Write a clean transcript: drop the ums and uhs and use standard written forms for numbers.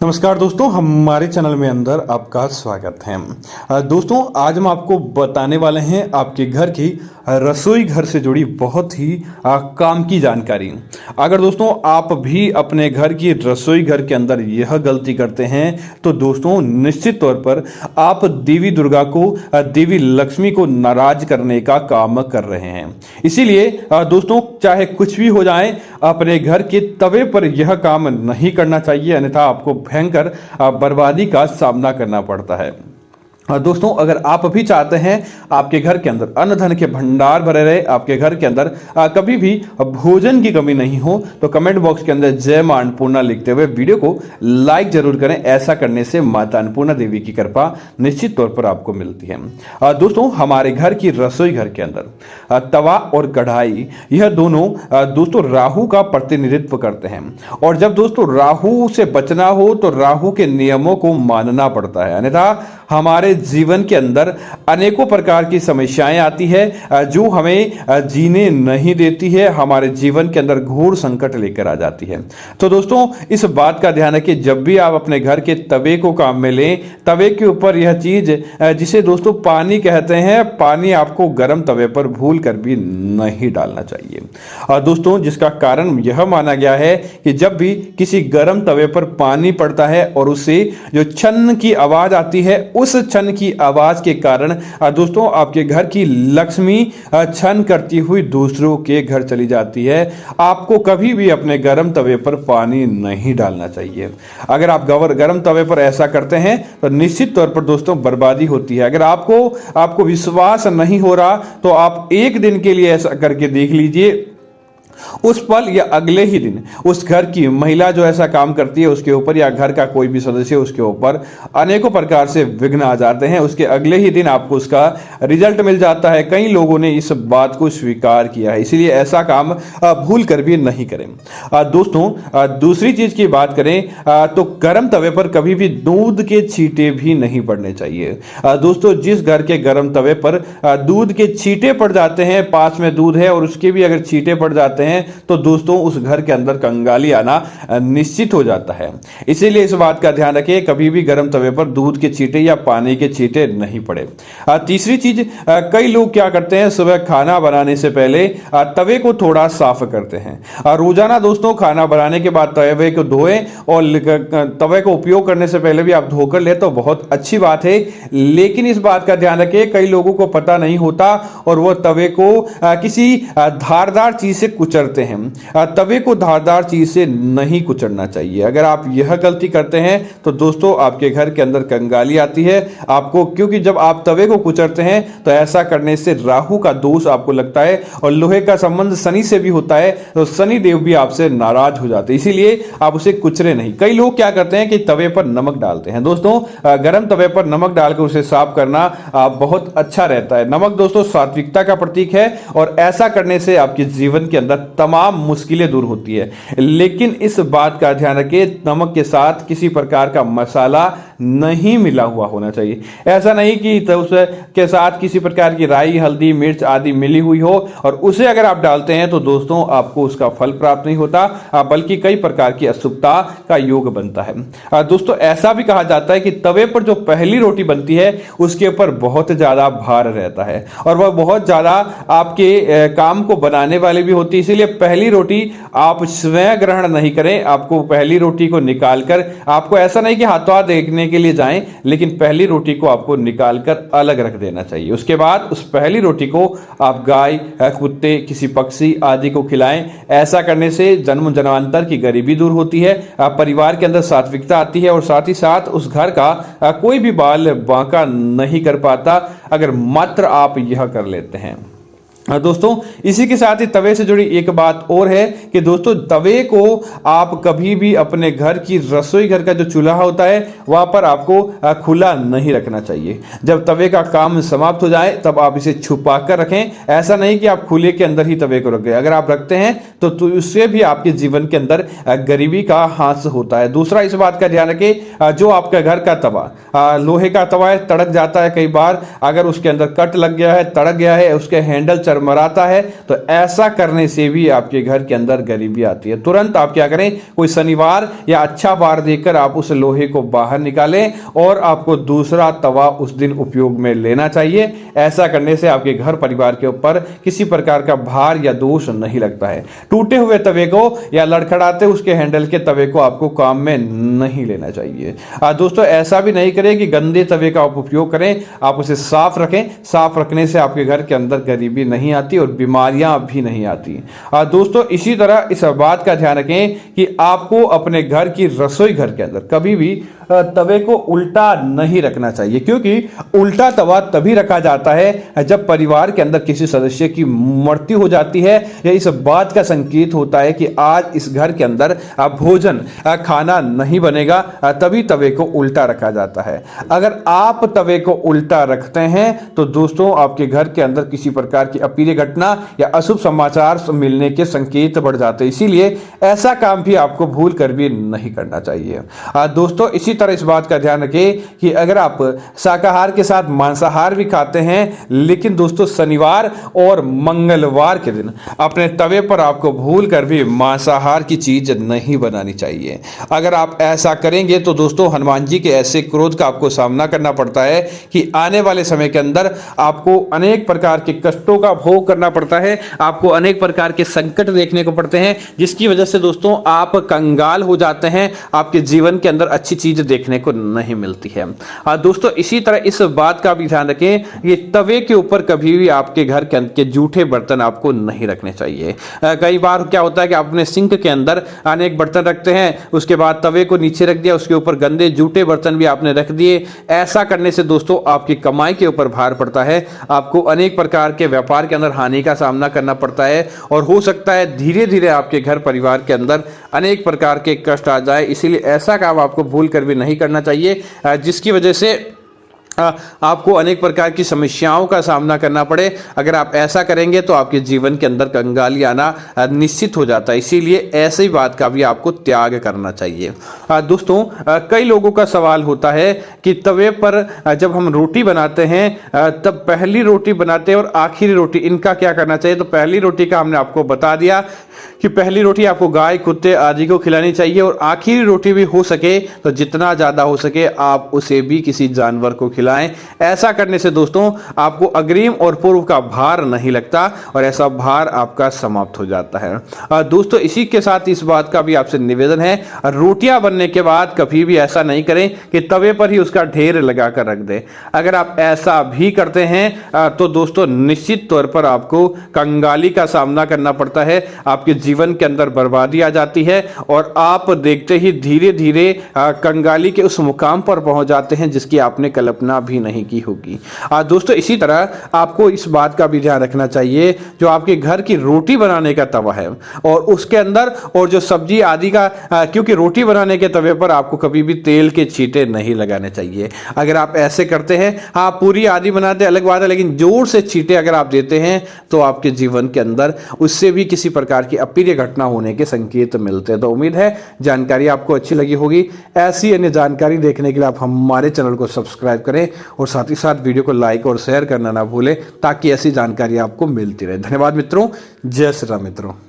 नमस्कार दोस्तों, हमारे चैनल में अंदर आपका स्वागत है। दोस्तों, आज हम आपको बताने वाले हैं आपके घर की रसोई घर से जुड़ी बहुत ही काम की जानकारी। अगर दोस्तों आप भी अपने घर की रसोई घर के अंदर यह गलती करते हैं तो दोस्तों निश्चित तौर पर आप देवी दुर्गा को, देवी लक्ष्मी को नाराज करने का काम कर रहे हैं। इसीलिए दोस्तों चाहे कुछ भी हो जाए, अपने घर के तवे पर यह काम नहीं करना चाहिए, अन्यथा आपको भयंकर बर्बादी का सामना करना पड़ता है। दोस्तों, अगर आप भी चाहते हैं आपके घर के अंदर अन्न धन के भंडार भरे रहे, आपके घर के अंदर कभी भी भोजन की कमी नहीं हो, तो कमेंट बॉक्स के अंदर जय मां अन्नपूर्णा लिखते हुए वीडियो को लाइक जरूर करें। ऐसा करने से माता अन्नपूर्णा देवी की कृपा निश्चित तौर पर आपको मिलती है। दोस्तों, हमारे घर की रसोई घर के अंदर तवा और कढ़ाई, यह दोनों दोस्तों राहु का प्रतिनिधित्व करते हैं। और जब दोस्तों राहु से बचना हो तो राहु के नियमों को मानना पड़ता है, अन्यथा हमारे जीवन के अंदर अनेकों प्रकार की समस्याएं आती है जो हमें जीने नहीं देती है, हमारे जीवन के अंदर घोर संकट लेकर आ जाती है। तो दोस्तों इस बात का ध्यान रखिए, जब भी आप अपने घर के तवे को काम में लें, तवे के ऊपर यह चीज जिसे दोस्तों पानी कहते हैं, पानी आपको गर्म तवे पर भूल कर भी नहीं डालना चाहिए। दोस्तों जिसका कारण यह माना गया है कि जब भी किसी गर्म तवे पर पानी पड़ता है और उससे जो छन की आवाज आती है, उस छन की आवाज के कारण दोस्तों आपके घर की लक्ष्मी छन करती हुई दूसरों के घर चली जाती है। आपको कभी भी अपने गर्म तवे पर पानी नहीं डालना चाहिए। अगर आप गर्म तवे पर ऐसा करते हैं तो निश्चित तौर पर दोस्तों बर्बादी होती है। अगर आपको विश्वास नहीं हो रहा तो आप एक दिन के लिए ऐसा करके देख लीजिए। उस पल या अगले ही दिन उस घर की महिला जो ऐसा काम करती है उसके ऊपर, या घर का कोई भी सदस्य उसके ऊपर अनेकों प्रकार से विघ्न आ जाते हैं। उसके अगले ही दिन आपको उसका रिजल्ट मिल जाता है। कई लोगों ने इस बात को स्वीकार किया है, इसलिए ऐसा काम भूल कर भी नहीं करें। दोस्तों दूसरी चीज की बात करें तो गर्म तवे पर कभी भी दूध के छींटे भी नहीं पड़ने चाहिए। दोस्तों जिस घर के गर्म तवे पर दूध के छींटे पड़ जाते हैं, पास में दूध है और उसके भी अगर छींटे पड़ जाते हैं तो दोस्तों उस घर के अंदर कंगाली आना निश्चित हो जाता है। इसीलिए इस बात का ध्यान रखें, कभी भी गर्म तवे पर दूध के छींटे या पानी के छींटे नहीं पड़े। तीसरी चीज, कई लोग क्या करते हैं, सुबह खाना बनाने से पहले तवे को थोड़ा साफ करते हैं। रोजाना दोस्तों खाना बनाने के बाद तवे को धोएं, और तवे को उपयोग करने से पहले भी आप धोकर ले तो बहुत अच्छी बात है। लेकिन इस बात का ध्यान रखें, कई लोगों को पता नहीं होता और वह तवे को किसी धारदार चीज से कुचलते हैं। तवे को धारदार चीज से नहीं कुचलना चाहिए। अगर आप यह गलती करते हैं तो दोस्तों आपके घर के अंदर कंगाली आती है आपको, क्योंकि जब आप तवे को कुचलते हैं तो ऐसा करने से राहु का दोष आपको लगता है, और लोहे का संबंध शनि से भी होता है तो शनि देव भी आपसे नाराज हो जाते हैं। इसीलिए आप उसे कुचले नहीं। कई लोग क्या करते हैं कि तवे पर नमक डालते हैं। दोस्तों गर्म तवे पर नमक डालकर उसे साफ करना बहुत अच्छा रहता है। नमक दोस्तों सात्विकता का प्रतीक है और ऐसा करने से आपके जीवन के अंदर तमाम मुश्किलें दूर होती है। लेकिन इस बात का ध्यान रखें, नमक के साथ किसी प्रकार का मसाला नहीं मिला हुआ होना चाहिए। ऐसा नहीं कि तो उसके साथ किसी प्रकार की राई, हल्दी, मिर्च आदि मिली हुई हो और उसे अगर आप डालते हैं तो दोस्तों आपको उसका फल प्राप्त नहीं होता, बल्कि कई प्रकार की अशुभता का योग बनता है। दोस्तों ऐसा भी कहा जाता है कि तवे पर जो पहली रोटी बनती है उसके ऊपर बहुत ज्यादा भार रहता है और वह बहुत ज्यादा आपके काम को बनाने वाली भी होती है। इसीलिए पहली रोटी आप स्वयं ग्रहण नहीं करें। आपको पहली रोटी को निकालकर, आपको ऐसा नहीं कि हाथों हाथ देखने के लिए जाएं, लेकिन पहली रोटी को आपको निकालकर अलग रख देना चाहिए। उसके बाद उस पहली रोटी को आप गाय, कुत्ते, किसी पक्षी आदि को खिलाएं। ऐसा करने से जन्म जन्मांतर की गरीबी दूर होती है, परिवार के अंदर सात्विकता आती है और साथ ही साथ उस घर का कोई भी बाल बांका नहीं कर पाता, अगर मात्र आप यह कर लेते हैं। दोस्तों इसी के साथ ही तवे से जुड़ी एक बात और है कि दोस्तों तवे को आप कभी भी अपने घर की रसोई घर का जो चूल्हा होता है वहां पर आपको खुला नहीं रखना चाहिए। जब तवे का काम समाप्त हो जाए तब आप इसे छुपा कर रखें। ऐसा नहीं कि आप खुले के अंदर ही तवे को रखें। अगर आप रखते हैं तो उससे भी आपके जीवन के अंदर गरीबी का हास होता है। दूसरा इस बात का ध्यान रखें, जो आपका घर का तवा लोहे का तवा है, तड़क जाता है कई बार। अगर उसके अंदर कट लग गया है, तड़क गया है, उसके हैंडल चरमराता है तो ऐसा करने से भी आपके घर के अंदर गरीबी आती है। तुरंत आप क्या करें, कोई शनिवार या अच्छा वार देखकर आप उस लोहे को बाहर निकालें और आपको दूसरा तवा उस दिन उपयोग में लेना चाहिए। ऐसा करने से आपके घर परिवार के ऊपर किसी प्रकार का भार या दोष नहीं लगता है। टूटे हुए तवे को या लड़खड़ाते उसके हैंडल के तवे को आपको काम में नहीं लेना चाहिए। दोस्तों ऐसा भी नहीं करें कि गंदे तवे का आप उपयोग करें, आप उसे साफ रखें। साफ रखने से आपके घर के अंदर गरीबी नहीं आती और बीमारियां भी नहीं आती। दोस्तों इसी तरह इस बात का ध्यान रखें कि आपको अपने घर की रसोई घर के अंदर कभी भी तवे को उल्टा नहीं रखना चाहिए, क्योंकि उल्टा तवा तभी रखा जाता है जब परिवार के अंदर किसी सदस्य की मृत्यु हो जाती है या इस बात का संकेत होता है कि आज इस घर के अंदर भोजन खाना नहीं बनेगा, तभी तवे को उल्टा रखा जाता है। अगर आप तवे को उल्टा रखते हैं तो दोस्तों आपके घर के अंदर किसी प्रकार की अप्रिय घटना या अशुभ समाचार मिलने के संकेत बढ़ जाते हैं। इसीलिए ऐसा काम भी आपको भूल कर भी नहीं करना चाहिए। दोस्तों इसी तरह इस बात का ध्यान रखें कि अगर आप शाकाहार के साथ मांसाहार भी खाते हैं, लेकिन दोस्तों शनिवार और मंगलवार के दिन अपने तवे पर आपको भूल कर भी मांसाहार की चीज नहीं बनानी चाहिए। अगर आप ऐसा करेंगे तो दोस्तों हनुमान जी के ऐसे क्रोध का आपको सामना करना पड़ता है कि आने वाले समय के अंदर आपको अनेक प्रकार के कष्टों का भोग करना पड़ता है, आपको अनेक प्रकार के संकट देखने को पड़ते हैं, जिसकी वजह से दोस्तों आप कंगाल हो जाते हैं, आपके जीवन के अंदर अच्छी चीज देखने को नहीं मिलती है। दोस्तों इसी तरह इस बात का भी ध्यान रखें, ये तवे के ऊपर कभी भी आपके घर के जूठे बर्तन आपको नहीं रखने चाहिए। कई बार क्या होता है कि आप अपने सिंक के अंदर अनेक बर्तन रखते हैं, उसके बाद तवे को नीचे रख दिया, उसके ऊपर गंदे जूठे बर्तन भी आपने रख दिए। ऐसा करने से दोस्तों आपकी कमाई के ऊपर भार पड़ता है, आपको अनेक प्रकार के व्यापार के अंदर हानि का सामना करना पड़ता है और हो सकता है धीरे धीरे आपके घर परिवार के अंदर अनेक प्रकार के कष्ट आ जाए। इसीलिए ऐसा काम आपको भूल कर भी नहीं करना चाहिए, जिसकी वजह से आपको अनेक प्रकार की समस्याओं का सामना करना पड़े। अगर आप ऐसा करेंगे तो आपके जीवन के अंदर कंगाली आना निश्चित हो जाता है। इसीलिए ऐसी बात का भी आपको त्याग करना चाहिए। दोस्तों कई लोगों का सवाल होता है कि तवे पर जब हम रोटी बनाते हैं तब पहली रोटी बनाते हैं और आखिरी रोटी, इनका क्या करना चाहिए। तो पहली रोटी का हमने आपको बता दिया कि पहली रोटी आपको गाय कुत्ते आदि को खिलानी चाहिए और आखिरी रोटी भी हो सके तो जितना ज़्यादा हो सके आप उसे भी किसी जानवर को खिलाएं। ऐसा करने से दोस्तों आपको अग्रिम और पूर्व का भार नहीं लगता और ऐसा भार आपका समाप्त हो जाता है। दोस्तों इसी के साथ इस बात का भी आपसे निवेदन है, रोटियां बनने के बाद कभी भी ऐसा नहीं करें कि तवे पर ही उसका ढेर लगा कर रख दें। अगर आप ऐसा भी करते हैं तो दोस्तों निश्चित तौर पर आपको कंगाली का सामना करना पड़ता है, आपके जीवन के अंदर बर्बादी आ जाती है और आप देखते ही धीरे धीरे कंगाली के उस मुकाम पर पहुंच जाते हैं जिसकी आपने कल्पना भी नहीं की होगी। दोस्तों इसी तरह आपको इस बात का भी ध्यान रखना चाहिए, जो आपके घर की रोटी बनाने का तवा है और उसके अंदर और जो सब्जी आदि का, क्योंकि रोटी बनाने के तवे पर आपको कभी भी तेल के छींटे नहीं लगाने चाहिए। अगर आप ऐसे करते हैं, हाँ पूरी आदि बनाते अलग बात है, लेकिन जोर से छींटे अगर आप देते हैं तो आपके जीवन के अंदर उससे भी किसी प्रकार की अप्रिय घटना होने के संकेत मिलते हैं। तो उम्मीद है जानकारी आपको अच्छी लगी होगी। ऐसी अन्य जानकारी देखने के लिए आप हमारे चैनल को सब्सक्राइब करें और साथ ही साथ वीडियो को लाइक और शेयर करना ना भूलें ताकि ऐसी जानकारी आपको मिलती रहे। धन्यवाद मित्रों, जय श्री राम मित्रों।